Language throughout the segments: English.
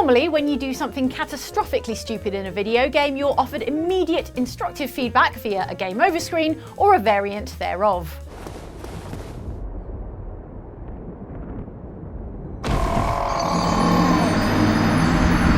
Normally, when you do something catastrophically stupid in a video game, you're offered immediate instructive feedback via a game over screen or a variant thereof.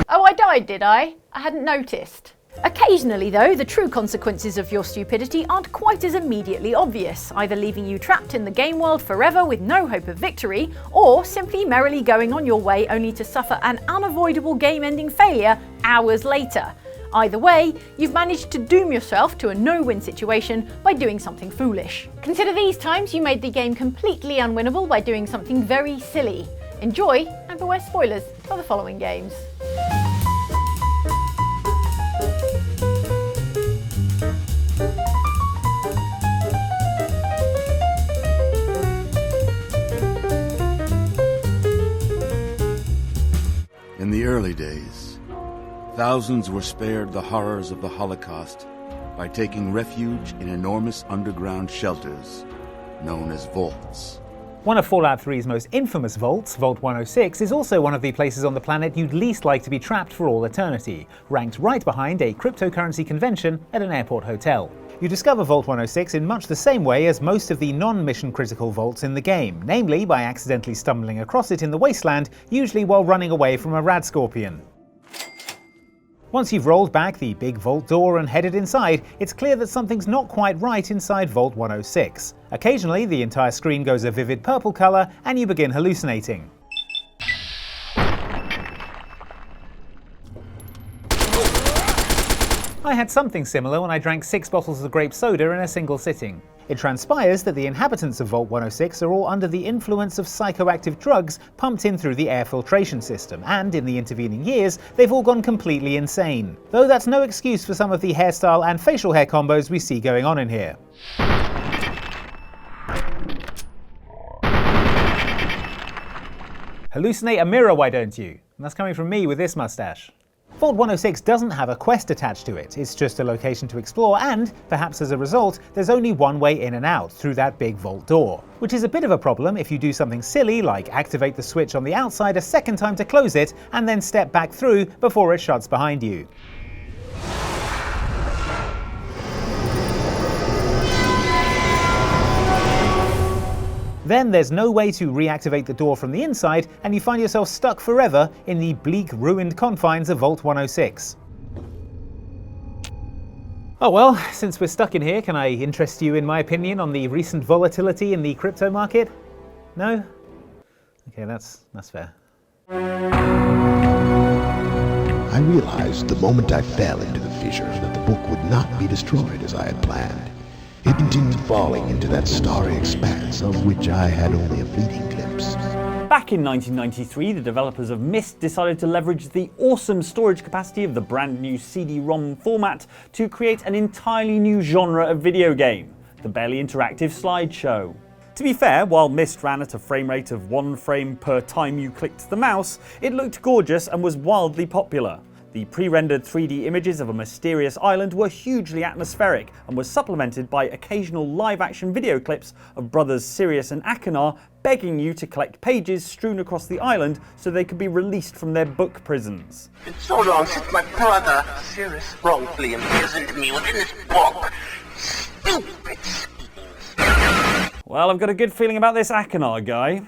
Oh, I died, did I? I hadn't noticed. Occasionally though, the true consequences of your stupidity aren't quite as immediately obvious, either leaving you trapped in the game world forever with no hope of victory, or simply merrily going on your way only to suffer an unavoidable game-ending failure hours later. Either way, you've managed to doom yourself to a no-win situation by doing something foolish. Consider these times you made the game completely unwinnable by doing something very silly. Enjoy, and beware spoilers for the following games. In the early days, thousands were spared the horrors of the Holocaust by taking refuge in enormous underground shelters known as vaults. One of Fallout 3's most infamous vaults, Vault 106, is also one of the places on the planet you'd least like to be trapped for all eternity, ranked right behind a cryptocurrency convention at an airport hotel. You discover Vault 106 in much the same way as most of the non-mission critical vaults in the game, namely by accidentally stumbling across it in the wasteland, usually while running away from a rad scorpion. Once you've rolled back the big vault door and headed inside, it's clear that something's not quite right inside Vault 106. Occasionally, the entire screen goes a vivid purple colour and you begin hallucinating. I had something similar when I drank 6 bottles of grape soda in a single sitting. It transpires that the inhabitants of Vault 106 are all under the influence of psychoactive drugs pumped in through the air filtration system, and in the intervening years, they've all gone completely insane. Though that's no excuse for some of the hairstyle and facial hair combos we see going on in here. Hallucinate a mirror, why don't you? And that's coming from me with this mustache. Vault 106 doesn't have a quest attached to it, it's just a location to explore, and, perhaps as a result, there's only one way in and out, through that big vault door. Which is a bit of a problem if you do something silly like activate the switch on the outside a second time to close it, and then step back through before it shuts behind you. Then there's no way to reactivate the door from the inside, and you find yourself stuck forever in the bleak, ruined confines of Vault 106. Oh well, since we're stuck in here, can I interest you in my opinion on the recent volatility in the crypto market? No? Okay, that's fair. I realized the moment I fell into the fissure that the book would not be destroyed as I had planned. It continued falling into that starry expanse of which I had only a fleeting glimpse. Back in 1993, the developers of Myst decided to leverage the awesome storage capacity of the brand new CD-ROM format to create an entirely new genre of video game, the barely interactive slideshow. To be fair, while Myst ran at a frame rate of 1 frame per time you clicked the mouse, it looked gorgeous and was wildly popular. The pre-rendered 3D images of a mysterious island were hugely atmospheric and were supplemented by occasional live-action video clips of brothers Sirius and Achenar begging you to collect pages strewn across the island so they could be released from their book prisons. It's so long since my brother Sirius wrongfully imprisoned me within this book. Stupid schemes. Well, I've got a good feeling about this Achenar guy.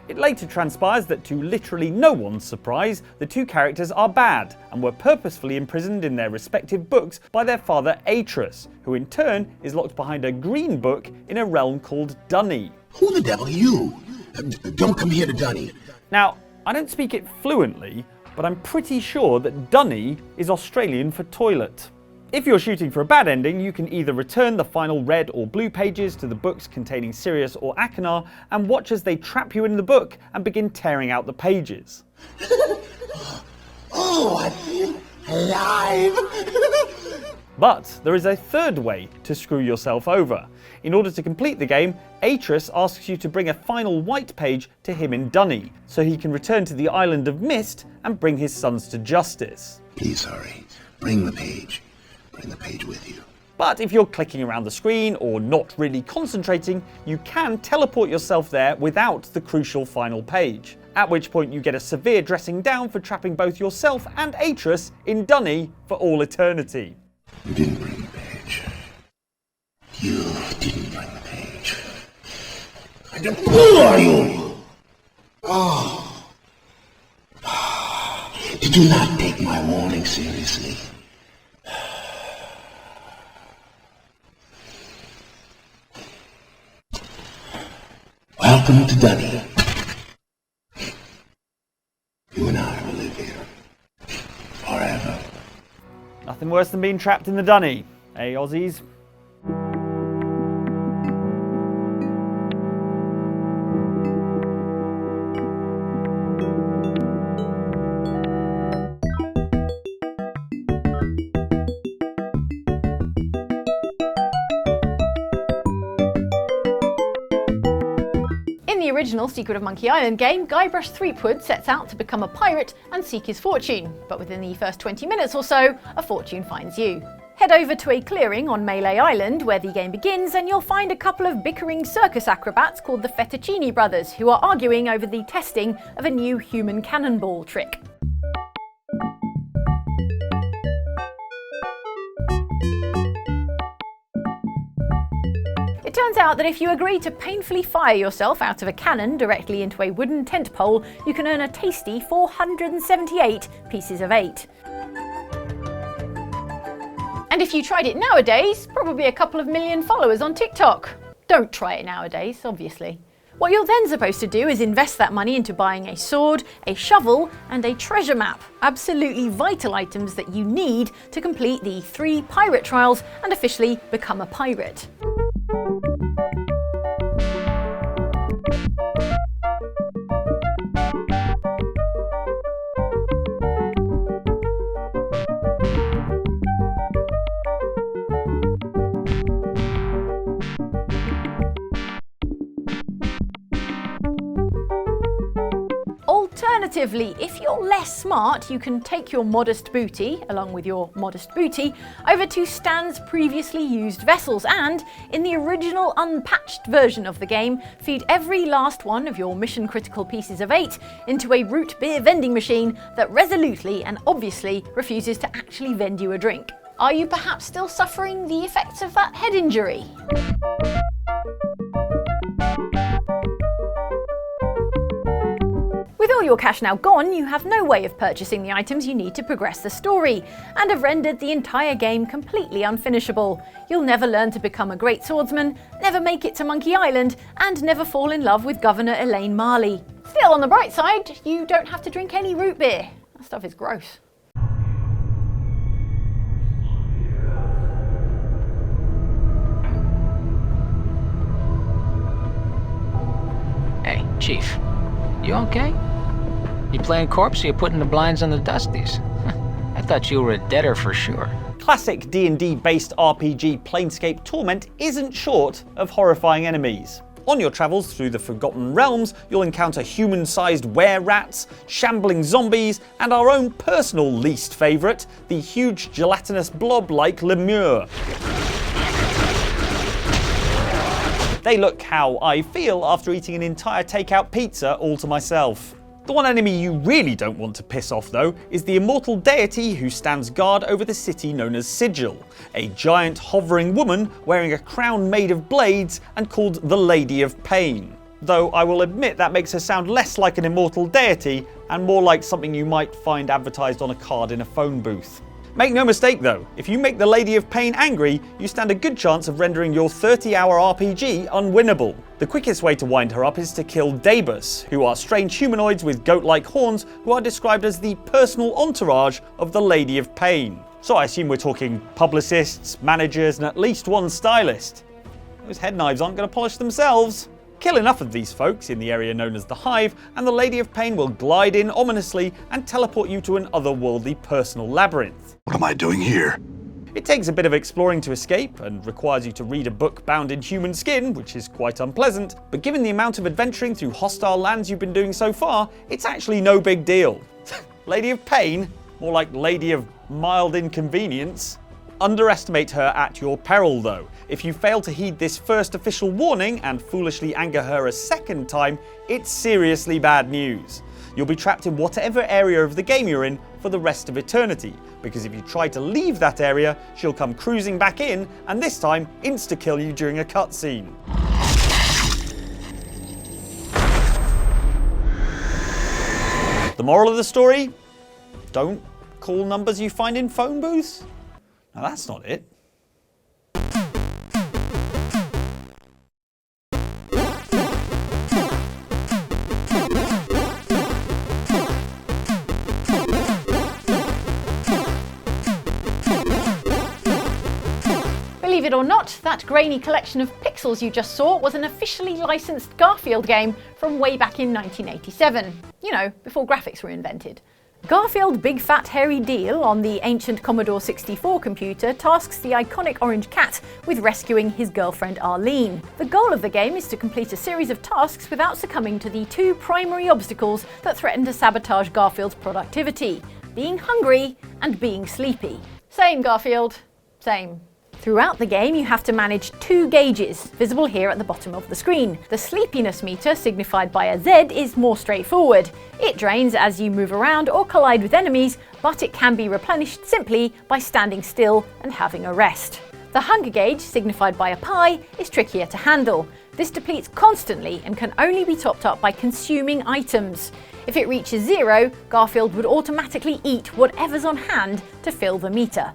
It later transpires that to literally no one's surprise, the two characters are bad, and were purposefully imprisoned in their respective books by their father Atreus, who in turn is locked behind a green book in a realm called Dunny. Who the devil are you? Don't come here to Dunny. Now, I don't speak it fluently, but I'm pretty sure that Dunny is Australian for toilet. If you're shooting for a bad ending, you can either return the final red or blue pages to the books containing Sirius or Achenar and watch as they trap you in the book and begin tearing out the pages. Oh, I feel alive. But there is a third way to screw yourself over. In order to complete the game, Atreus asks you to bring a final white page to him in Dunny, so he can return to the island of Myst and bring his sons to justice. Please hurry. Bring the page. Bring the page with you. But if you're clicking around the screen or not really concentrating, you can teleport yourself there without the crucial final page. at which point you get a severe dressing down for trapping both yourself and Atris in Dunny for all eternity. You didn't bring the page. You didn't bring the page. I don't... Who are you? Oh. Did you not take my warning seriously? Welcome to Dunny. You and I will live here forever. Nothing worse than being trapped in the Dunny, eh, Aussies? In the original Secret of Monkey Island game, Guybrush Threepwood sets out to become a pirate and seek his fortune, but within the first 20 minutes or so, a fortune finds you. Head over to a clearing on Melee Island where the game begins and you'll find a couple of bickering circus acrobats called the Fettuccini Brothers who are arguing over the testing of a new human cannonball trick. It turns out that if you agree to painfully fire yourself out of a cannon directly into a wooden tent pole, you can earn a tasty 478 pieces of 8. And if you tried it nowadays, probably a couple of million followers on TikTok. Don't try it nowadays, obviously. What you're then supposed to do is invest that money into buying a sword, a shovel, and a treasure map. Absolutely vital items that you need to complete the 3 pirate trials and officially become a pirate. Alternatively, if you're less smart, you can take your modest booty, along with your modest booty, over to Stan's previously used vessels and, in the original unpatched version of the game, feed every last one of your mission critical pieces of 8 into a root beer vending machine that resolutely and obviously refuses to actually vend you a drink. Are you perhaps still suffering the effects of that head injury? With all your cash now gone, you have no way of purchasing the items you need to progress the story, and have rendered the entire game completely unfinishable. You'll never learn to become a great swordsman, never make it to Monkey Island, and never fall in love with Governor Elaine Marley. Still, on the bright side, you don't have to drink any root beer. That stuff is gross. Hey, Chief. You okay? You playing corpse or you putting the blinds on the dusties? I thought you were a deader for sure. Classic D&D based RPG Planescape Torment isn't short of horrifying enemies. On your travels through the Forgotten Realms, you'll encounter human-sized were-rats, shambling zombies, and our own personal least favourite, the huge gelatinous blob-like lemure. They look how I feel after eating an entire takeout pizza all to myself. The one enemy you really don't want to piss off though is the immortal deity who stands guard over the city known as Sigil, a giant hovering woman wearing a crown made of blades and called the Lady of Pain. Though I will admit that makes her sound less like an immortal deity and more like something you might find advertised on a card in a phone booth. Make no mistake though, if you make the Lady of Pain angry, you stand a good chance of rendering your 30-hour RPG unwinnable. The quickest way to wind her up is to kill Dabus, who are strange humanoids with goat-like horns who are described as the personal entourage of the Lady of Pain. So I assume we're talking publicists, managers, and at least one stylist. Those head knives aren't going to polish themselves. Kill enough of these folks in the area known as the Hive, and the Lady of Pain will glide in ominously and teleport you to an otherworldly personal labyrinth. What am I doing here? It takes a bit of exploring to escape, and requires you to read a book bound in human skin, which is quite unpleasant, but given the amount of adventuring through hostile lands you've been doing so far, it's actually no big deal. Lady of Pain? More like Lady of Mild Inconvenience. underestimate her at your peril though. If you fail to heed this first official warning and foolishly anger her a second time, it's seriously bad news. You'll be trapped in whatever area of the game you're in for the rest of eternity, because if you try to leave that area, she'll come cruising back in and this time insta-kill you during a cutscene. The moral of the story? Don't call numbers you find in phone booths? Now that's not it. Believe it or not, that grainy collection of pixels you just saw was an officially licensed Garfield game from way back in 1987. You know, before graphics were invented. Garfield Big Fat Hairy Deal on the ancient Commodore 64 computer tasks the iconic orange cat with rescuing his girlfriend Arlene. The goal of the game is to complete a series of tasks without succumbing to the two primary obstacles that threaten to sabotage Garfield's productivity: being hungry and being sleepy. Same, Garfield. Same. Throughout the game, you have to manage two gauges, visible here at the bottom of the screen. The sleepiness meter, signified by a Z, is more straightforward. It drains as you move around or collide with enemies, but it can be replenished simply by standing still and having a rest. The hunger gauge, signified by a pie, is trickier to handle. This depletes constantly and can only be topped up by consuming items. If it reaches 0, Garfield would automatically eat whatever's on hand to fill the meter.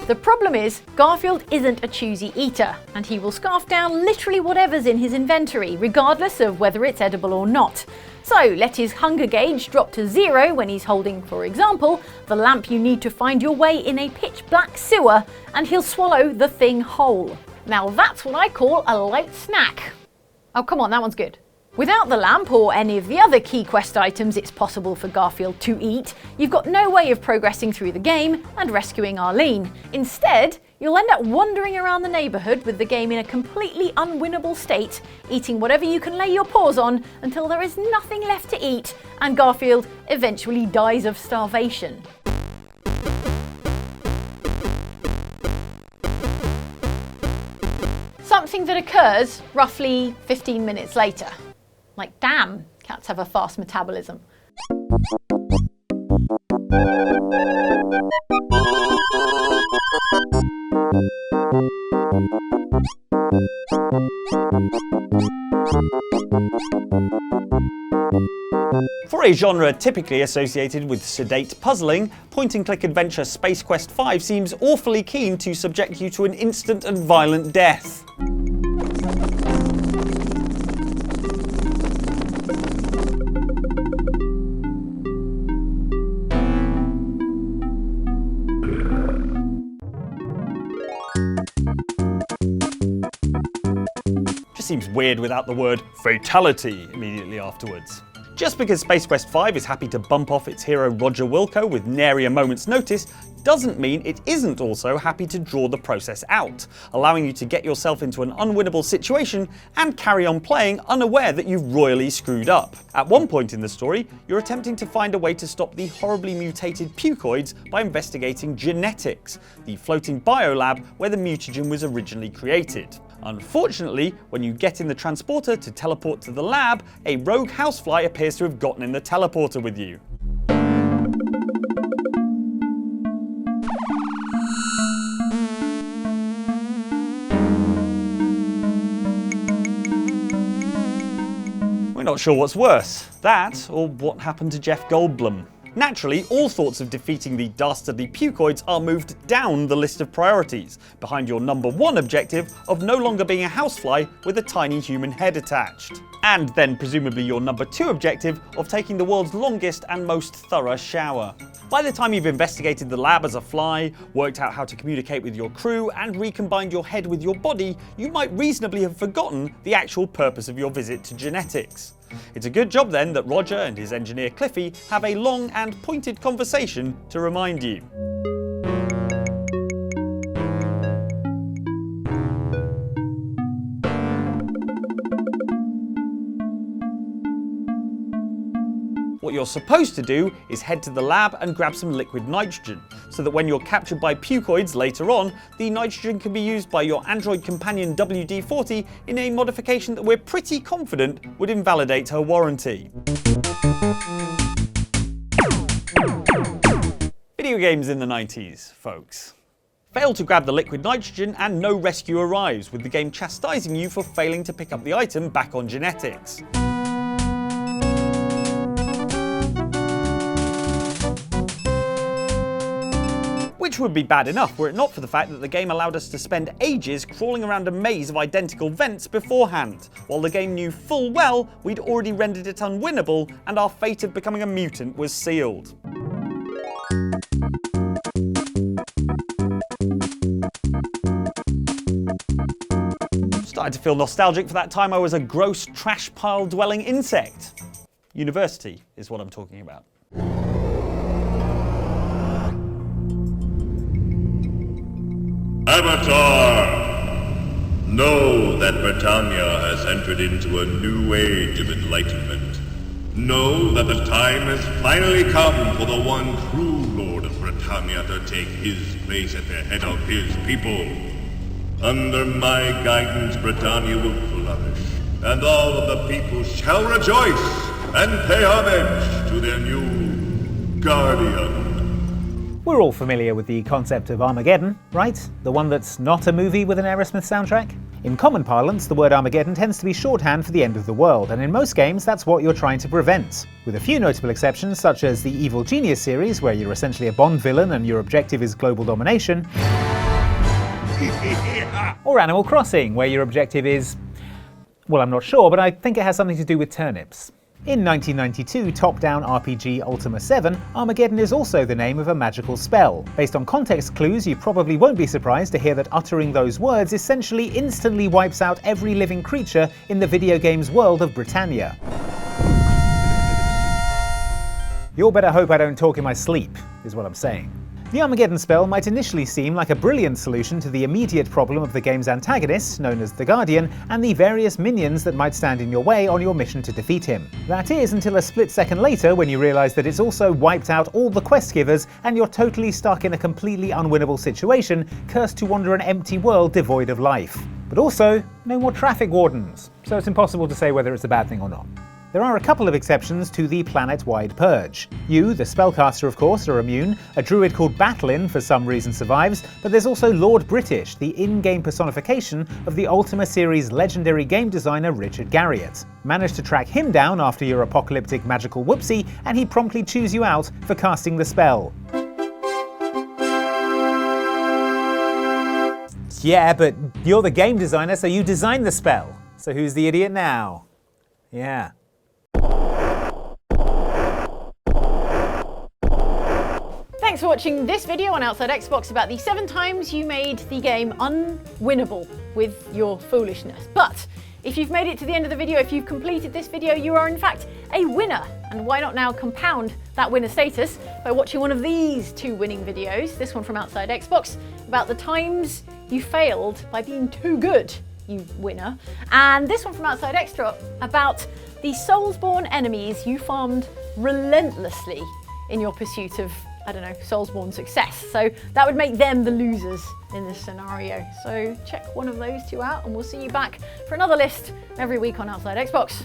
The problem is, Garfield isn't a choosy eater, and he will scarf down literally whatever's in his inventory, regardless of whether it's edible or not. So let his hunger gauge drop to 0 when he's holding, for example, the lamp you need to find your way in a pitch black sewer, and he'll swallow the thing whole. Now that's what I call a light snack. Oh come on, that one's good. Without the lamp or any of the other key quest items it's possible for Garfield to eat, you've got no way of progressing through the game and rescuing Arlene. Instead, you'll end up wandering around the neighbourhood with the game in a completely unwinnable state, eating whatever you can lay your paws on until there is nothing left to eat and Garfield eventually dies of starvation. Something that occurs roughly 15 minutes later. Like, damn, cats have a fast metabolism. For a genre typically associated with sedate puzzling, point-and-click adventure Space Quest V seems awfully keen to subject you to an instant and violent death. Just seems weird without the word fatality immediately afterwards. Just because Space Quest V is happy to bump off its hero Roger Wilco with nary a moment's notice doesn't mean it isn't also happy to draw the process out, allowing you to get yourself into an unwinnable situation and carry on playing unaware that you've royally screwed up. At one point in the story, you're attempting to find a way to stop the horribly mutated pucoids by investigating genetics, the floating biolab where the mutagen was originally created. Unfortunately, when you get in the transporter to teleport to the lab, a rogue housefly appears to have gotten in the teleporter with you. We're not sure what's worse, that or what happened to Jeff Goldblum. Naturally, all thoughts of defeating the dastardly pucoids are moved down the list of priorities, behind your number 1 objective of no longer being a housefly with a tiny human head attached. And then presumably your number 2 objective of taking the world's longest and most thorough shower. By the time you've investigated the lab as a fly, worked out how to communicate with your crew, and recombined your head with your body, you might reasonably have forgotten the actual purpose of your visit to genetics. It's a good job then that Roger and his engineer Cliffy have a long and pointed conversation to remind you. What you're supposed to do is head to the lab and grab some liquid nitrogen, so that when you're captured by pucoids later on, the nitrogen can be used by your android companion WD-40 in a modification that we're pretty confident would invalidate her warranty. Video games in the 90s, folks. Fail to grab the liquid nitrogen and no rescue arrives, with the game chastising you for failing to pick up the item back on genetics. Which would be bad enough were it not for the fact that the game allowed us to spend ages crawling around a maze of identical vents beforehand, while the game knew full well we'd already rendered it unwinnable and our fate of becoming a mutant was sealed. Started to feel nostalgic for that time I was a gross trash pile dwelling insect. University is what I'm talking about. Avatar! Know that Britannia has entered into a new age of enlightenment. Know that the time has finally come for the one true Lord of Britannia to take his place at the head of his people. Under my guidance, Britannia will flourish, and all of the people shall rejoice and pay homage to their new guardian. We're all familiar with the concept of Armageddon, right? The one that's not a movie with an Aerosmith soundtrack? In common parlance, the word Armageddon tends to be shorthand for the end of the world, and in most games that's what you're trying to prevent. With a few notable exceptions, such as the Evil Genius series, where you're essentially a Bond villain and your objective is global domination, or Animal Crossing, where your objective is... well, I'm not sure, but I think it has something to do with turnips. In 1992 top-down RPG Ultima VII, Armageddon is also the name of a magical spell. Based on context clues, you probably won't be surprised to hear that uttering those words essentially instantly wipes out every living creature in the video game's world of Britannia. You'll better hope I don't talk in my sleep, is what I'm saying. The Armageddon spell might initially seem like a brilliant solution to the immediate problem of the game's antagonist, known as the Guardian, and the various minions that might stand in your way on your mission to defeat him. That is, until a split second later when you realise that it's also wiped out all the quest givers and you're totally stuck in a completely unwinnable situation, cursed to wander an empty world devoid of life. But also, no more traffic wardens, so it's impossible to say whether it's a bad thing or not. There are a couple of exceptions to the planet-wide purge. You, the spellcaster of course, are immune, a druid called Batlin for some reason survives, but there's also Lord British, the in-game personification of the Ultima series' legendary game designer Richard Garriott. Manage to track him down after your apocalyptic magical whoopsie, and he promptly chews you out for casting the spell. Yeah, but you're the game designer, so you designed the spell. So who's the idiot now? Yeah. Thanks for watching this video on Outside Xbox about the 7 times you made the game unwinnable with your foolishness. But if you've made it to the end of the video, if you've completed this video, you are in fact a winner. And why not now compound that winner status by watching one of these 2 winning videos, this one from Outside Xbox, about the times you failed by being too good, you winner, and this one from Outside Extra about the Soulsborne enemies you farmed relentlessly in your pursuit of, I don't know, Soulsborne success. So that would make them the losers in this scenario. So check one of those 2 out and we'll see you back for another list every week on Outside Xbox.